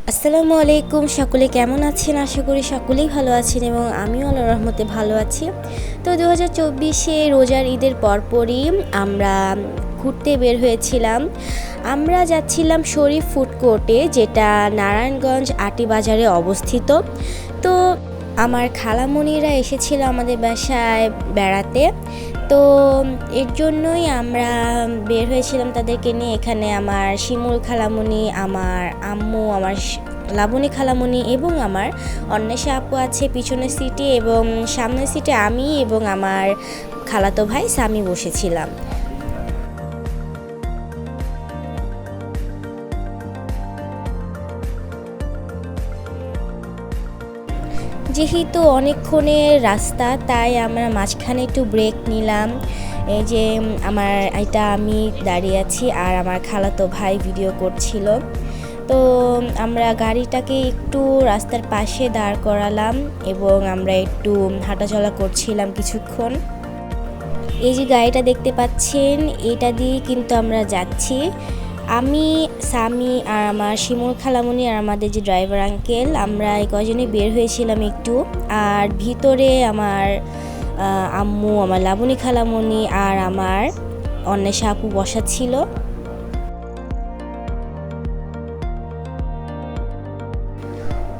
আসসালামু আলাইকুম, সকলে কেমন আছেন? আশা করি সকলেই ভালো আছেন এবং আমিও আল্লাহর রহমতে ভালো আছি। তো 2024-এ রোজার ঈদের পরপরই আমরা ঘুরতে বের হয়েছিলাম। আমরা যাচ্ছিলাম শরীফ ফুড কোর্টে, যেটা নারায়ণগঞ্জ আটি বাজারে অবস্থিত। তো আমার খালামণিরা এসেছিল আমাদের বাসায় বেড়াতে। তো এর জন্যই আমরা বের হয়েছিলাম তাদেরকে নিয়ে। এখানে আমার শিমুল খালামণি, আমার আম্মু, আমার লাবণী খালামণি এবং আমার অন্বেষা আপু আছে পিছনের সিটে, এবং সামনের সিটে আমি এবং আমার খালাতো ভাই সামি বসেছিলাম। যেহেতু অনেকক্ষণের রাস্তা, তাই আমরা মাঝখানে একটু ব্রেক নিলাম। এই যে আমি দাঁড়িয়ে আছি আর আমার খালাতো ভাই ভিডিও করছিল। তো আমরা গাড়িটাকে একটু রাস্তার পাশে দাঁড় করালাম এবং আমরা একটু হাঁটাচলা করছিলাম কিছুক্ষণ। এই যে গাড়িটা দেখতে পাচ্ছেন, এটা দিয়ে কিন্তু আমরা যাচ্ছি। আমি, সামি আর আমার শিমুল খালামণি আর আমাদের যে ড্রাইভার আঙ্কেল, আমরা এই কজনই বের হয়েছিলাম একটু। আর ভিতরে আমার আম্মু, আমার লাবণী খালামণি আর আমার অন্বেষা আপু বসা ছিল।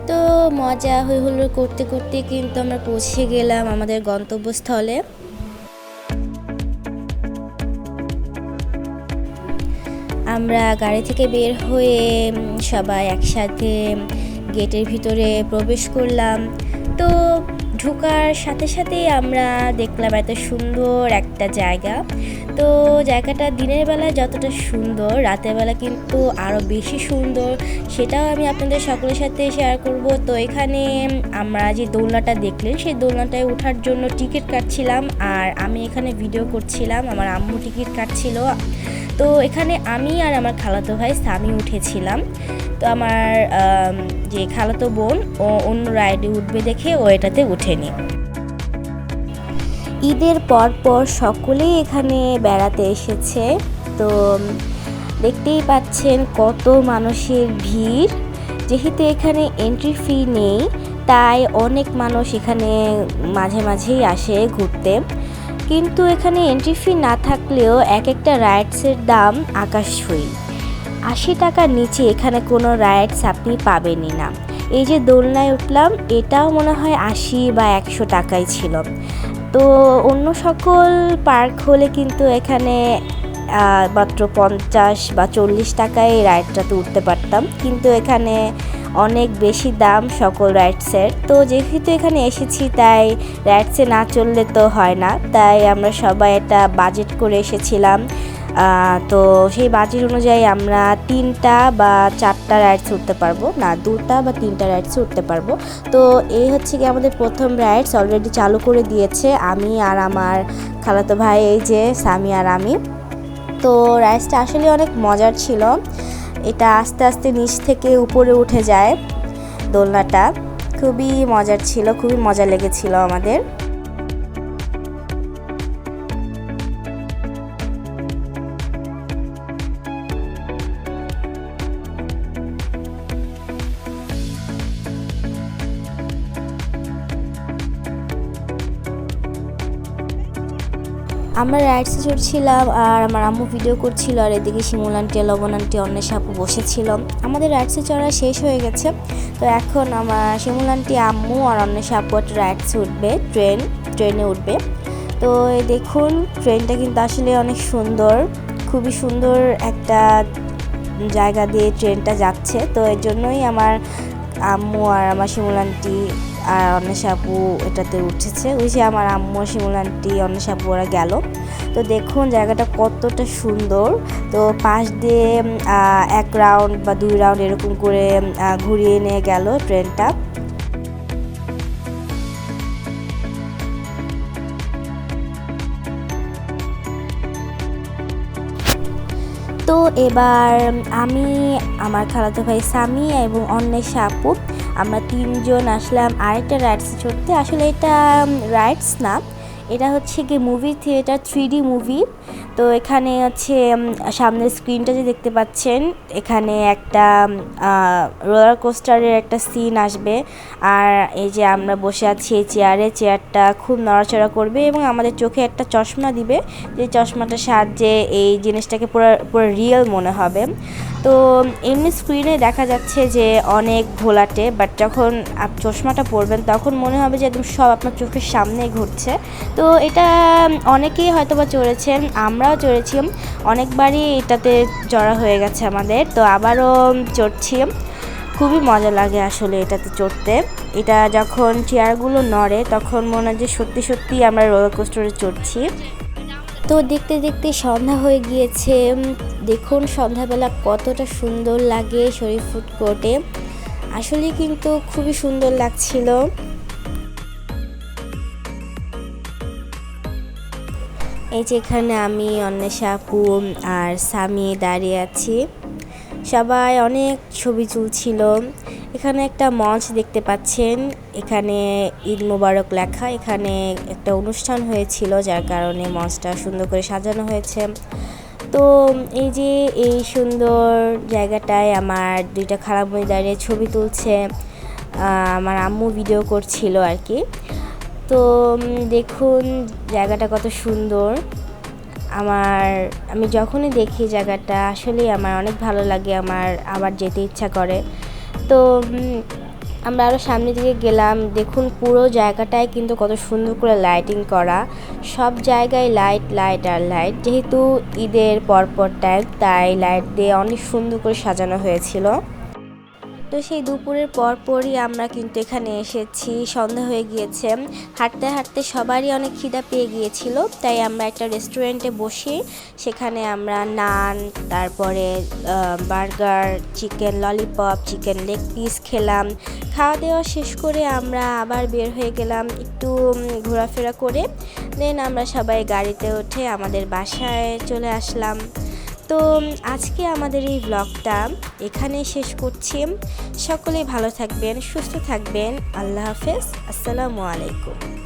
তো মজা হই হুল্লোড় করতে করতে কিন্তু আমরা পৌঁছে গেলাম আমাদের গন্তব্যস্থলে। আমরা গাড়ি থেকে বের হয়ে সবাই একসাথে গেটের ভিতরে প্রবেশ করলাম। তো ঢোকার সাথে সাথেই আমরা দেখলাম এত সুন্দর একটা জায়গা। তো জায়গাটা দিনের বেলা যতটা সুন্দর, রাতের বেলা কিন্তু আরও বেশি সুন্দর, সেটাও আমি আপনাদের সকলের সাথে শেয়ার করব। তো এখানে আমরা যে দোলনাটা দেখলেন, সেই দোলনাটায় ওঠার জন্য টিকিট কাটছিলাম, আর আমি এখানে ভিডিও করছিলাম, আমার আম্মু টিকিট কাটছিল। তো এখানে আমি আর আমার খালাতো ভাই সামি উঠেছিলাম। তো আমার যে খালাতো বোন ও অন্য রাইডে উঠবে দেখে ও এটাতে উঠেনি। ঈদের পর সকলেই এখানে বেড়াতে এসেছে। তো দেখতেই পাচ্ছেন কত মানুষের ভিড়। যেহেতু এখানে এন্ট্রি ফি নেই, তাই অনেক মানুষ এখানে মাঝে মাঝেই আসে ঘুরতে। কিন্তু এখানে এন্ট্রি ফি না থাকলেও এক একটা রাইডসের দাম আকাশছোঁই। 80 টাকার নিচে এখানে কোনো রাইডস আপনি পাবেনই না। এই যে দোলনায় উঠলাম, এটাও মনে হয় 80 বা 100 টাকাই ছিল। তো অন্য সকল পার্ক হলে কিন্তু এখানে মাত্র 50 বা 40 টাকায় রাইডটাতে উঠতে পারতাম, কিন্তু এখানে অনেক বেশি দাম সকল রাইডসের। তো যেহেতু এখানে এসেছি, তাই রাইডসে না চললে তো হয় না, তাই আমরা সবাই একটা বাজেট করে এসেছিলাম। তো সেই বাজেট অনুযায়ী আমরা 3টা বা 4টা রাইডস উঠতে পারবো, না 2টা বা 3টা রাইডস উঠতে পারবো। তো এই হচ্ছে কি আমাদের প্রথম রাইডস অলরেডি চালু করে দিয়েছে আমি আর আমার খালাতো ভাই, এই যে সামি আর আমি। তো রাইডসটা আসলে অনেক মজার ছিল। এটা আস্তে আস্তে নিচ থেকে উপরে উঠে যায় দোলনাটা। খুবই মজার ছিল, খুবই মজা লেগেছিল আমাদের। আমরা রাইডসে চড়ছিলাম আর আমার আম্মু ভিডিও করছিল, আর এদিকে শিমুল আন্টি, লবণ আন্টি, অন্বেষা আপু বসেছিল। আমাদের রাইডসে চড়া শেষ হয়ে গেছে। তো এখন আমার শিমুল আন্টি, আম্মু আর অন্বেষা আপু একটা রাইডসে উঠবে, ট্রেনে উঠবে। তো এই দেখুন, ট্রেনটা কিন্তু আসলে অনেক সুন্দর, খুবই সুন্দর একটা জায়গা দিয়ে ট্রেনটা যাচ্ছে। তো এর জন্যই আমার আম্মু আর আমার শিমুল আন্টি আর অন্বেষা আপু এটাতে উঠেছে। ওই যে আমার আম্মু, শিমুল আন্টি, অন্বেষা আপু ওরা গেল। তো দেখুন জায়গাটা কতটা সুন্দর। তো পাশ দিয়ে 1 রাউন্ড বা 2 রাউন্ড এরকম করে ঘুরিয়ে নিয়ে গেল ট্রেনটা। তো এবার আমি, আমার খালাতো ভাই সামি এবং অন্বেষা আপু, আমরা 3জন আসলাম আরেকটা রাইডসে চড়তে। আসলে এটা রাইডস না, এটা হচ্ছে কি মুভি থিয়েটার 3D মুভি। তো এখানে হচ্ছে সামনের স্ক্রিনটা যে দেখতে পাচ্ছেন, এখানে একটা রোলার কোস্টারের একটা সিন আসবে। আর এই যে আমরা বসে আছি এই চেয়ারটা খুব নড়াচড়া করবে এবং আমাদের চোখে একটা চশমা দিবে, যে চশমাটার সাহায্যে এই জিনিসটাকে পুরো রিয়েল মনে হবে। তো এমনি স্ক্রিনে দেখা যাচ্ছে যে অনেক ঘোলাটে, বাট যখন চশমাটা পরবেন তখন মনে হবে যে একদম সব আপনার চোখের সামনেই ঘুরছে। তো এটা অনেকেই হয়তো বা চড়েছেন, আমরাও চড়েছি, অনেকবারই এটাতে চড়া হয়ে গেছে আমাদের, তো আবারও চড়ছি। খুবই মজা লাগে আসলে এটাতে চড়তে। এটা যখন চেয়ারগুলো নড়ে তখন মনে হয় যে সত্যি সত্যি আমরা রোলার কোস্টারে চড়ছি। তো দেখতে দেখতে সন্ধ্যা হয়ে গিয়েছে। দেখুন সন্ধ্যাবেলা কতটা সুন্দর লাগে শরীফ ফুড কোর্টে, আসলে কিন্তু খুবই সুন্দর লাগছিল। এই যে এখানে আমি, অন্বেষা আপু আর সামি দাঁড়িয়ে আছি, সবাই অনেক ছবি তুলছিল। এখানে একটা মঞ্চ দেখতে পাচ্ছেন, এখানে ঈদ মোবারক লেখা, এখানে একটা অনুষ্ঠান হয়েছিল যার কারণে মঞ্চটা সুন্দর করে সাজানো হয়েছে। তো এই যে এই সুন্দর জায়গাটায় আমার দুইটা খালামণি দাঁড়িয়ে ছবি তুলছে, আমার আম্মু ভিডিও করছিল আর কি। তো দেখুন জায়গাটা কত সুন্দর। আমি যখনই দেখি জায়গাটা আসলেই আমার অনেক ভালো লাগে, আমার আবার যেতে ইচ্ছা করে। তো আমরা আরও সামনের দিকে গেলাম, দেখুন পুরো জায়গাটায় কিন্তু কত সুন্দর করে লাইটিং করা, সব জায়গায় লাইট লাইট আর লাইট, যেহেতু ঈদের পরপর টাইম তাই লাইট দিয়ে অনেক সুন্দর করে সাজানো হয়েছিল। তো সেই দুপুরের পরপরই আমরা কিন্তু এখানে এসেছি, সন্ধ্যা হয়ে গিয়েছে। হাঁটতে হাঁটতে সবারই অনেক খিদা পেয়ে গিয়েছিল, তাই আমরা একটা রেস্টুরেন্টে বসি, সেখানে আমরা নান, তারপরে burger, chicken lollipop, chicken leg piece খেলাম। খাওয়া দাওয়া শেষ করে আমরা আবার বের হয়ে গেলাম একটু ঘোরাফেরা করে, দেন আমরা সবাই গাড়িতে উঠে আমাদের বাসায় চলে আসলাম। তো আজকে আমাদের এই ব্লগটা এখানেই শেষ করছি। সকলেই ভালো থাকবেন, সুস্থ থাকবেন। আল্লাহ হাফেজ, আসসালামু আলাইকুম।